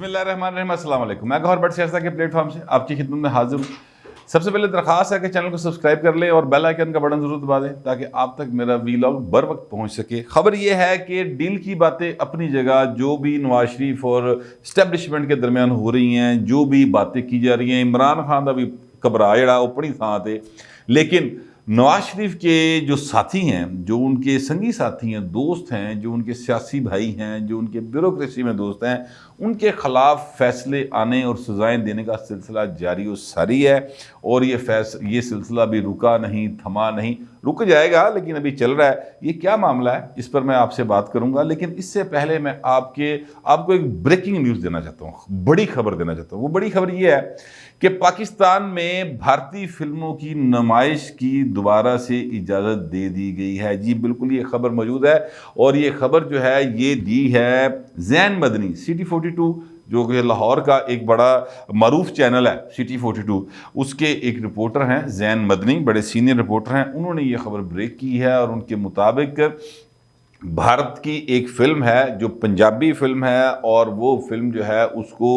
बिस्मिल्लाहिर्रहमानिर्रहीम, अस्सलाम वालेकुम। मैं गौहर भट्ट सियासत के प्लेटफॉर्म से आपकी खिदमत में हाजिर हूँ। सबसे पहले दरख्वास्त है कि चैनल को सब्सक्राइब कर लें और बेल आइकन का बटन जरूर दबा दें ताकि आप तक मेरा वीलॉग बर वक्त पहुँच सके। खबर यह है कि डील की बातें अपनी जगह, जो भी नवाज शरीफ और इस्टेब्लिशमेंट के दरमियान हो रही हैं, जो भी बातें की जा रही हैं, इमरान खान का भी घबरा जड़ा अपनी थां ते, लेकिन नवाज शरीफ के जो साथी हैं, जो उनके संगी साथी हैं, दोस्त हैं, जो उनके सियासी भाई हैं, जो उनके ब्यूरोक्रेसी में दोस्त हैं, उनके खिलाफ फैसले आने और सजाएं देने का सिलसिला जारी और सारी है। और ये सिलसिला भी रुका नहीं, थमा नहीं, रुक जाएगा लेकिन अभी चल रहा है। ये क्या मामला है, इस पर मैं आपसे बात करूंगा, लेकिन इससे पहले मैं आपको एक ब्रेकिंग न्यूज़ देना चाहता हूँ, बड़ी खबर देना चाहता हूँ। वो बड़ी खबर ये है कि पाकिस्तान में भारतीय फिल्मों की नुमाइश की दोबारा से इजाज़त दे दी गई है। जी बिल्कुल, ये खबर मौजूद है और ये खबर जो है ये दी है ज़ैन मदनी, सिटी 42, जो कि लाहौर का एक बड़ा मरूफ चैनल है सिटी 42, उसके एक रिपोर्टर हैं ज़ैन मदनी, बड़े सीनियर रिपोर्टर हैं। उन्होंने ये खबर ब्रेक की है और उनके मुताबिक भारत की एक फ़िल्म है जो पंजाबी फ़िल्म है और वो फ़िल्म जो है उसको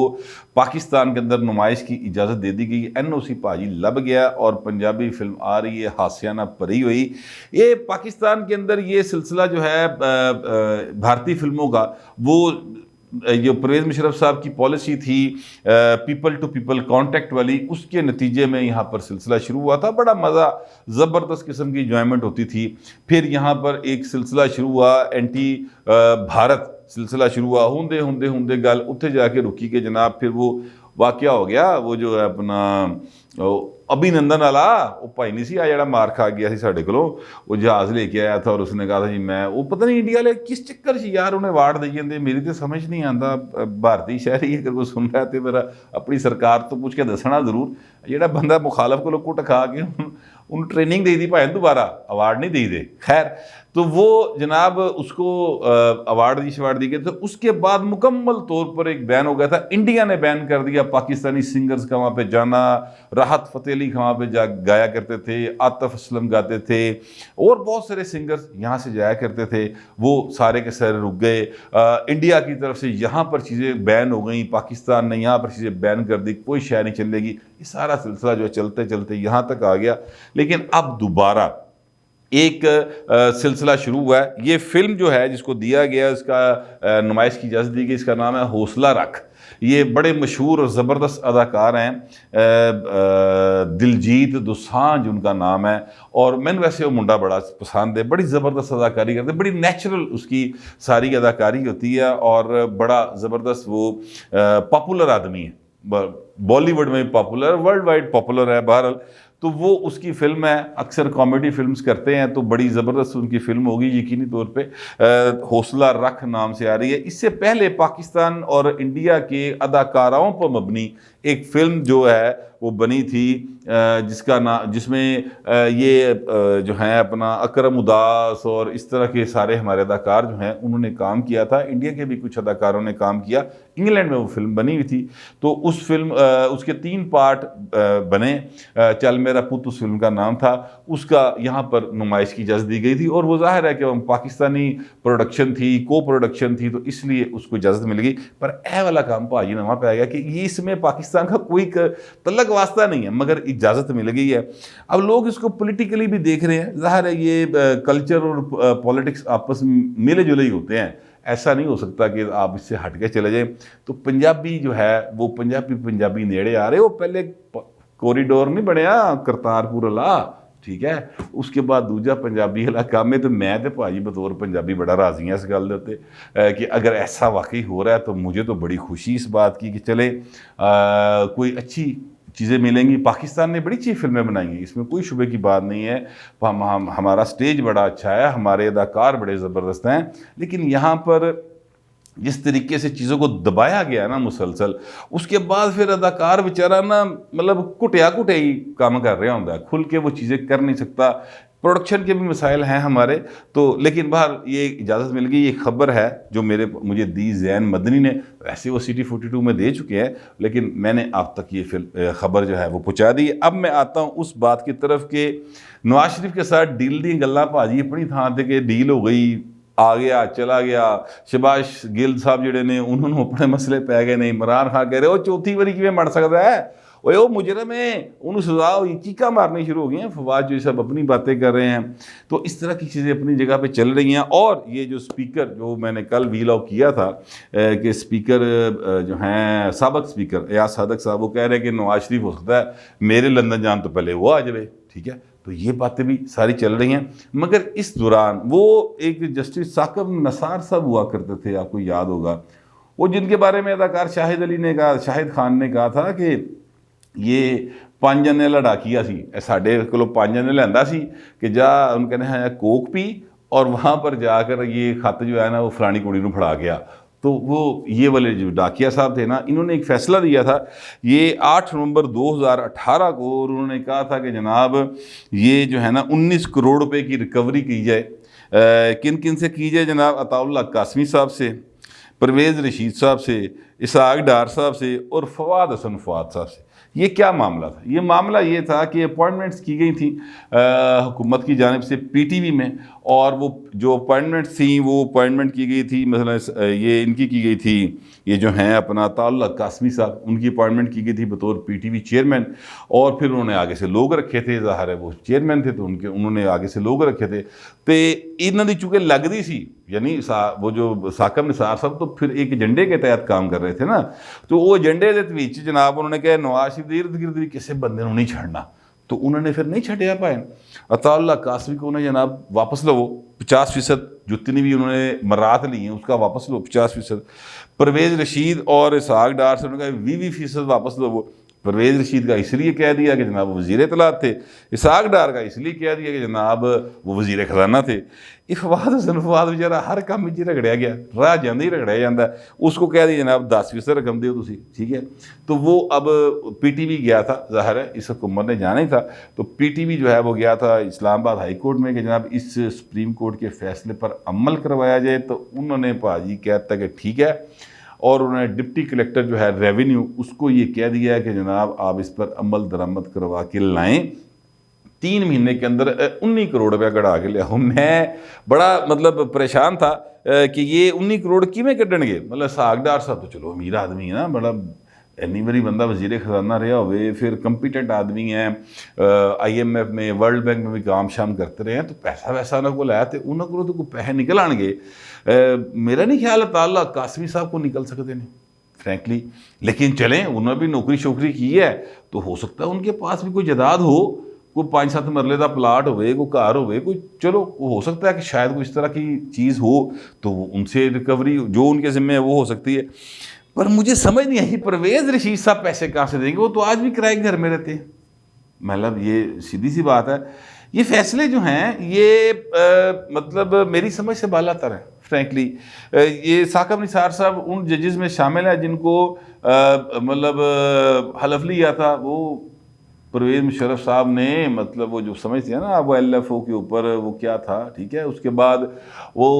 पाकिस्तान के अंदर नुमाइश की इजाज़त दे दी गई। NOC भाजी लब गया और पंजाबी फ़िल्म आ रही है, हास्याना भरी हुई। ये पाकिस्तान के अंदर ये सिलसिला जो है भारतीय फ़िल्मों का, वो जो परवेज़ मुशर्रफ साहब की पॉलिसी थी पीपल टू पीपल कांटेक्ट वाली, उसके नतीजे में यहाँ पर सिलसिला शुरू हुआ था। बड़ा मज़ा, ज़बरदस्त किस्म की इंजॉयमेंट होती थी। फिर यहाँ पर एक सिलसिला शुरू हुआ, एंटी भारत सिलसिला शुरू हुआ। हुंदे हुंदे हुंदे गल उत्थे जाके रुकी के जनाब फिर वो वाक़या हो गया, वो जो है अपना अभिनंदन वाला, वो भाई नहीं सी आ जड़ा मार खा गया सी साढ़े कोलों, वो जहाज़ लेके आया था और उसने कहा था जी मैं, वो पता नहीं इंडिया वाले किस चक्कर से यार उन्हें अवार्ड दे जाते, मेरी तो समझ नहीं आता। भारतीय शहरी अगर वो सुन रहा है तो मेरा अपनी सरकार तो पूछ के दसना जरूर, ਜਿਹੜਾ बंदा मुखालफ को कुट खा के उन ट्रेनिंग दे दी भाई, दोबारा अवार्ड नहीं दी दे। खैर, तो वो जनाब उसको अवार्ड दी गई। तो उसके बाद मुकम्मल तौर पर एक बैन हो गया था, इंडिया ने बैन कर दिया पाकिस्तानी सिंगर्स का वहाँ पे जाना। राहत फ़तेह अली वहाँ पे गाया करते थे, आतिफ असलम गाते थे और बहुत सारे सिंगर्स यहाँ से जाया करते थे, वो सारे के सारे रुक गए। इंडिया की तरफ से यहाँ पर चीज़ें बैन हो गई, पाकिस्तान ने यहाँ पर चीज़ें बैन कर दी, कोई शय नहीं चलेगी। ये सारा सिलसिला जो चलते चलते यहाँ तक आ गया। लेकिन अब दोबारा एक सिलसिला शुरू हुआ है। ये फिल्म जो है जिसको दिया गया, इसका नुमाइश की इजाज़त दी गई, इसका नाम है हौसला रख। ये बड़े मशहूर और ज़बरदस्त अदाकार हैं, दिलजीत दोसांझ उनका नाम है। और मैंने वैसे वो मुंडा बड़ा पसंद है, बड़ी ज़बरदस्त अदाकारी करते, बड़ी नेचुरल उसकी सारी अदाकारी होती है और बड़ा ज़बरदस्त वो पॉपुलर आदमी है, बॉलीवुड में पॉपुलर, वर्ल्ड वाइड पॉपुलर है बहरहाल। तो वो उसकी फ़िल्म है, अक्सर कॉमेडी फिल्म्स करते हैं, तो बड़ी ज़बरदस्त उनकी फ़िल्म होगी यकीनी तौर पे। हौसला रख नाम से आ रही है। इससे पहले पाकिस्तान और इंडिया के अदाकाराओं पर मबनी एक फ़िल्म जो है वो बनी थी, जिसमें ये जो हैं अपना अकरम उदास और इस तरह के सारे हमारे अदाकार जो हैं उन्होंने काम किया था। इंडिया के भी कुछ अदाकारों ने काम किया, इंग्लैंड में वो फिल्म बनी हुई थी। तो उस फिल्म उसके 3 पार्ट बने। चल मेरा पुत उस फिल्म का नाम था, उसका यहाँ पर नुमाइश की इजाज़त दी गई थी और वो जाहिर है कि पाकिस्तानी प्रोडक्शन थी, को प्रोडक्शन थी, तो इसलिए उसको इजाज़त मिल गई। पर ए वाला काम भाजी नवा पे आ गया कि ये इसमें पाकिस्तान का कोई तल्लक वास्ता नहीं है, मगर इजाज़त मिल गई है। अब लोग इसको पॉलिटिकली भी देख रहे हैं, जाहिर है ये कल्चर और पॉलिटिक्स आपस में मिले जुले ही होते हैं, ऐसा नहीं हो सकता कि आप इससे हट के चले जाएं। तो पंजाबी जो है वो पंजाबी नेड़े आ रहे हो। पहले कॉरिडोर नहीं बनया करतारपुर वाला, ठीक है, उसके बाद दूजा पंजाबी वाला काम है। तो मैं तो भाजी बतौर पंजाबी बड़ा राजी हाँ इस गल दे उत्ते कि अगर ऐसा वाकई हो रहा है तो मुझे तो बड़ी खुशी इस बात की कि चले कोई अच्छी चीज़ें मिलेंगी। पाकिस्तान ने बड़ी अच्छी फिल्में बनाई हैं, इसमें कोई शुबे की बात नहीं है। हमारा स्टेज बड़ा अच्छा है, हमारे अदाकार बड़े ज़बरदस्त हैं, लेकिन यहाँ पर जिस तरीके से चीज़ों को दबाया गया ना मुसलसल, उसके बाद फिर अदाकार बेचारा ना मतलब घुटिया ही काम कर रहा होंगे, खुल के वो चीज़ें कर नहीं सकता। प्रोडक्शन के भी मसाइल हैं हमारे, तो लेकिन बाहर ये इजाज़त मिल गई। ये खबर है जो मुझे दी ज़ैन मदनी ने, वैसे वो सिटी 42 में दे चुके हैं, लेकिन मैंने आप तक ये खबर जो है वो पहुँचा दी। अब मैं आता हूँ उस बात की तरफ कि नवाज शरीफ के साथ डील दी गल्लां भाजी अपनी थां ते कि डील हो गई, आ गया चला गया। शहबाज गिल साहब जिहड़े ने उन्होंने अपने मसले पै गए ने। इमरान खान कह रहे वो चौथी बारी किवें मर सकता है, वो मुजरम है, उन्होंने सजा हुई, चीखा मारनी शुरू हो गई हैं। फवाद जो सब अपनी बातें कर रहे हैं। तो इस तरह की चीज़ें अपनी जगह पे चल रही हैं। और ये जो स्पीकर जो मैंने कल वीलॉग किया था कि स्पीकर जो हैं साबिक स्पीकर एयाज सादक साहब, वो कह रहे हैं कि नवाज शरीफ हो सकता है मेरे लंदन जान तो पहले वो आ जाए, ठीक है। तो ये बातें भी सारी चल रही हैं। मगर इस दौरान वो एक जस्टिस साकिब निसार साहब हुआ करते थे, आपको याद होगा, वो जिनके बारे में अदाकार शाहिद खान ने कहा था कि ये 5 जने वाला डाकिया सी, साढ़े को 5 जने लिया सी कि जा उन कहने हैं कोक पी और वहाँ पर जाकर ये खत जो है ना वो फलानी कुड़ी को फड़ा गया। तो वो ये वाले जो डाकिया साहब थे ना, इन्होंने एक फ़ैसला दिया था ये 8 नवंबर 2018 को, और उन्होंने कहा था कि जनाब ये जो है ना 19 करोड़ रुपए की रिकवरी की जाए। किन किन से की जाए जनाब? अताउल्ला कासमी साहब से, परवेज़ रशीद साहब से, इसहाक डार साहब से और फवाद हसन फवाद साहब से। ये क्या मामला था? ये मामला ये था कि अपॉइंटमेंट्स की गई थी हुकूमत की जानिब से पीटीवी में, और वो जो अपॉइंटमेंट्स थी वो अपॉइंटमेंट की गई थी, मसलन ये इनकी की गई थी, ये जो हैं अपना अताउल्ला कासमी साहब, उनकी अपॉइंटमेंट की गई थी बतौर पीटीवी चेयरमैन। और फिर उन्होंने आगे से लोग रखे थे, ज़ाहिर है वो चेयरमैन थे तो उन्होंने आगे से लोग रखे थे। तो इन्हों की चूँकि लगती सी, यानी वो जो साकिब निसार साहब तो फिर एक एजेंडे के तहत काम कर रहे थे ना, तो वो एजेंडे के विच जनाब उन्होंने कहा नवाज शरीफ के इर्द गिर्द भी किसी बंदे को नहीं छड़ना, तो उन्होंने फिर नहीं छड़िया भाई। अताउल्ला कासमी को उन्हें जनाब वापस लो 50%, जितनी भी उन्होंने मरात ली हैं उसका वापस लो 50%। परवेज़ रशीद और इसहाक डार से उन्होंने कहा 20% वापस लो। वो परवेज़ रशीद का इसलिए कह दिया कि जनाब वो वज़ीर इत्तलात थे, इसहाक डार का इसलिए कह दिया कि जनाब वो वज़ीर ख़जाना थे। फवाद हसन फवाद बेचारा हर काम में रगड़िया गया, राह जाते ही रगड़िया जाता है। उसको कह दिया जनाब 10% रकम दो तुसी, ठीक है। तो वो अब पीटीवी गया था, ज़ाहिर है इस हुकूमत ने जाना ही था, तो पीटीवी जो है वो गया था इस्लामाबाद हाई कोर्ट में कि जनाब इस सुप्रीम कोर्ट के फैसले पर अमल करवाया जाए। तो उन्होंने भाजी कहता कि ठीक है, और उन्होंने डिप्टी कलेक्टर जो है रेवेन्यू उसको ये कह दिया है कि जनाब आप इस पर अमल दरामद करवा के लाएँ, 3 महीने के अंदर 19 करोड़ रुपया कढ़ा के लिया। मैं बड़ा मतलब परेशान था कि ये 19 करोड़ किमें कढ़णगे। मतलब इसहाक डार साहब तो चलो अमीर आदमी है ना, बड़ा इन्नी बारी बंदा वजीर खजाना रहा हो, फिर कंपीटेंट आदमी हैं, IMF में वर्ल्ड बैंक में भी काम शाम करते रहे हैं, तो पैसा वैसा उन्होंने को लाया तो उन्होंने को तो कोई पैसे निकल आएंगे। मेरा नहीं ख्याल अताउल्ला कासमी साहब को निकल सकते नहीं फ्रैंकली, लेकिन चलें उन्होंने भी नौकरी शोकरी की है तो हो सकता है उनके पास भी कोई जायदाद हो, कोई 5-7 मरले का प्लाट हो, कोई घर हो, कोई चलो हो सकता है कि शायद कोई इस तरह की चीज़ हो, तो उनसे रिकवरी जो उनके ज़िम्मे है वो हो सकती है। पर मुझे समझ नहीं आई परवेज़ रशीद साहब पैसे कहाँ से देंगे, वो तो आज भी किराए घर में रहते हैं। मतलब ये सीधी सी बात है, ये फैसले जो हैं ये मतलब मेरी समझ से बालातर है फ्रैंकली। ये साकिब निसार साहब उन जजेस में शामिल है जिनको मतलब हलफ लिया था वो परवेज़ मुशर्रफ साहब ने, मतलब वो जो समझते हैं ना वो LFO के ऊपर वो क्या था, ठीक है। उसके बाद वो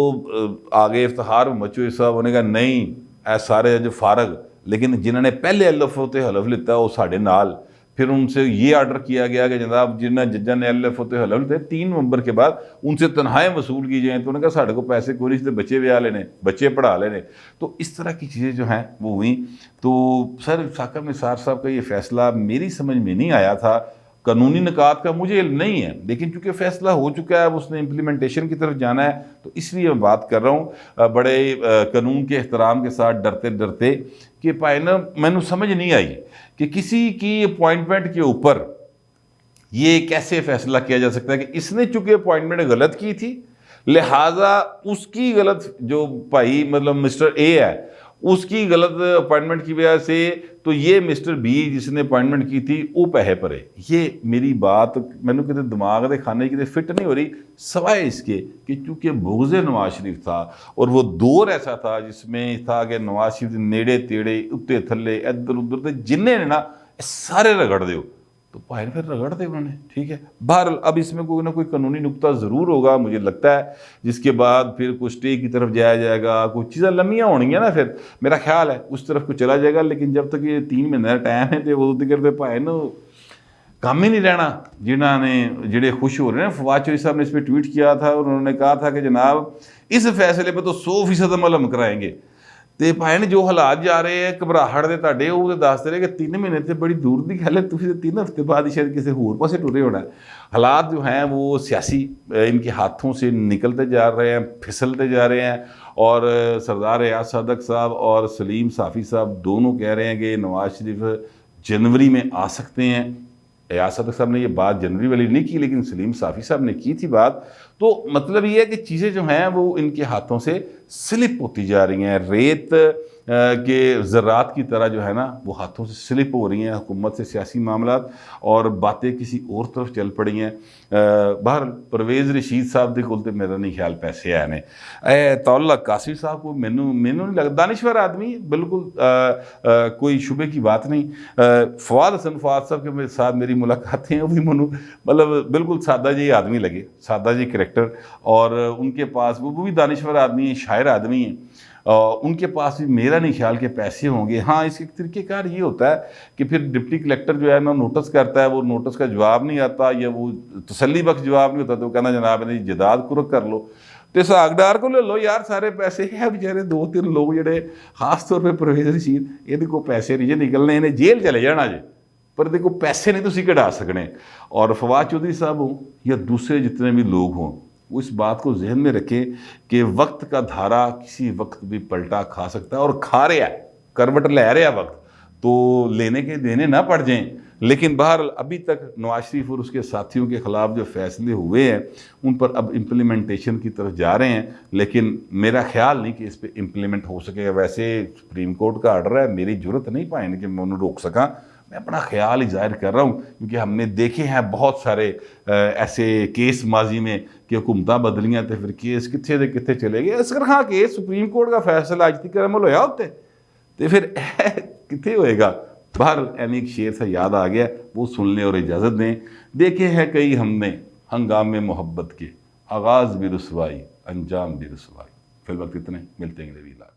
आगे इफ्तिखार मचो साहब उन्होंने कहा नहीं ऐ सारे जो फारग, लेकिन जिन्होंने पहले LFO ते हलफ लिता वो साढ़े नाल। फिर उनसे ये आर्डर किया गया कि जनाब जिन्हें जजा ने LFO ते हलफ लिते 3 नवंबर के बाद उनसे तनख्वाहें वसूल की जाएँ। तो उन्होंने कहा साढ़े को पैसे कोई नहीं, बच्चे ब्याह लेने, बच्चे पढ़ा लेने। तो इस तरह की चीज़ें जो हैं वो हुई। तो सर साकिब निसार साहब का ये फ़ैसला मेरी समझ में नहीं आया था, कानूनी निकात का मुझे इल्म नहीं है, लेकिन चूँकि फ़ैसला हो चुका है, उसने इम्प्लीमेंटेशन की तरफ जाना है, तो इसलिए मैं बात कर रहा हूँ बड़े कानून के एहतराम के साथ, डरते डरते कि भाई ना मैंने समझ नहीं आई कि किसी की अपॉइंटमेंट के ऊपर ये कैसे फ़ैसला किया जा सकता है कि इसने चूँकि अपॉइंटमेंट गलत की थी, लिहाजा उसकी गलत जो भाई मतलब मिस्टर A है उसकी गलत अपॉइंटमेंट की वजह से तो ये मिस्टर B जिसने अपॉइंटमेंट की थी वो पैसे भरे। ये मेरी बात मैंने कितने दिमाग के खाने की फिट नहीं हो रही, सवाए इसके कि चूँकि बुग़्ज़ नवाज शरीफ था और वो दौर ऐसा था जिसमें था कि नवाज शरीफ नेड़े तेड़े उत्ते थल्ले इधर उधर जिन्हें ने ना सारे रगड़ दो, तो भाई फिर रगड़ दे उन्होंने, ठीक है। बहरहाल अब इसमें कोई ना कोई कानूनी नुक्ता ज़रूर होगा मुझे लगता है, जिसके बाद फिर कुछ स्टे की तरफ जाया जाएगा, कुछ चीज़ें लम्बियाँ होनी है ना, फिर मेरा ख्याल है उस तरफ को चला जाएगा। लेकिन जब तक ये 3 महीने का टाइम है तो वो करते पाए ना काम ही नहीं रहना जिन्होंने जिहड़े खुश हो रहे हैं। फवाद चौधरी साहब ने इस पर ट्वीट किया था और उन्होंने कहा था कि जनाब इस फैसले पर तो 100% अमल हम कराएंगे। तो भाई जो हालात जा रहे हैं घबराहट के तुहाडे वो तो दसते रहे कि 3 महीने तो बड़ी दूर की गल है, तुसीं तो 3 हफ्ते बाद ही शायद किसी होर पासे टुरे होना है। हालात जो हैं वो सियासी इनके हाथों से निकलते जा रहे हैं, फिसलते जा रहे हैं। और सरदार रियाज सादक साहब और सलीम साफ़ी साहब दोनों कह रहे हैं कि नवाज शरीफ जनवरी में आ सकते हैं। रियाज सादक साहब ने ये बात जनवरी वाली नहीं की, लेकिन सलीम साफ़ी साहब ने की थी बात। तो मतलब ये है कि चीज़ें जो हैं वो इनके हाथों से स्लिप होती जा रही हैं। रेत के ज़रात की तरह जो है ना वो हाथों से स्लिप हो रही हैं हुकूमत से सियासी मामलात, और बातें किसी और तरफ चल पड़ी हैं। बहर परवेज़ रशीद साहब के कोल तो मेरा नहीं ख्याल पैसे है ने। तौला कासिफ साहब को मैनू नहीं लगता, दानिश्वर आदमी बिल्कुल कोई शुबे की बात नहीं। फवाद हसन फवाद साहब के साथ मेरी मुलाकातें वो भी मनु मतलब बिल्कुल सादा जी आदमी लगे, सादा जी करैक्टर। और उनके पास वो भी दानिश्वर आदमी है, शायर आदमी है। उनके पास भी मेरा नहीं ख्याल के पैसे होंगे। हाँ, इसके तरीक़ेकार ये होता है कि फिर डिप्टी कलेक्टर जो है ना नोटिस करता है, वो नोटिस का जवाब नहीं आता या वो तसल्ली बख्श जवाब नहीं होता, तो कहना जनाब इन्हें जदाद कुरक कर लो तो सागडार को ले लो यार, सारे पैसे है बेचारे 2-3 लोग जोड़े खास तौर पर परवेज़ रशीद, ये को पैसे नहीं जे निकलने, इन्हें जेल चले जाना जे, पर देखो पैसे नहीं तुम कढ़ा सकने। और फवाद चौधरी साहब हो या दूसरे जितने भी लोग हों, वो इस बात को जहन में रखें कि वक्त का धारा किसी वक्त भी पलटा खा सकता है, और खा रहा है, करवट ले रहा वक्त, तो लेने के देने ना पड़ जाएं। लेकिन बहरहाल अभी तक नवाज शरीफ और उसके साथियों के ख़िलाफ़ जो फैसले हुए हैं उन पर अब इम्प्लीमेंटेशन की तरफ जा रहे हैं, लेकिन मेरा ख्याल नहीं कि इस पर इम्प्लीमेंट हो सकेगा। वैसे सुप्रीम कोर्ट का आर्डर है, मेरी जरूरत नहीं पाएंगे कि मैं उन्हें रोक सका, मैं अपना ख्याल ही जाहिर कर रहा हूँ, क्योंकि हमने देखे हैं बहुत सारे ऐसे केस माजी में कि हुकूमत बदलियाँ तो फिर केस कितने दे कितने चले गए। असगर खां केस सुप्रीम कोर्ट का फैसला अज तक अमल होया उत्ते तो फिर कितने होएगा। बाहर यानी एक शेर सा याद आ गया, वो सुन लें और इजाज़त दें। देखे हैं कई हमने हंगामे मोहब्बत के, आगाज़ भी रुसवाई अंजाम भी रुसवाई। फिर वक्त इतने मिलते हैं अगले वीडियो।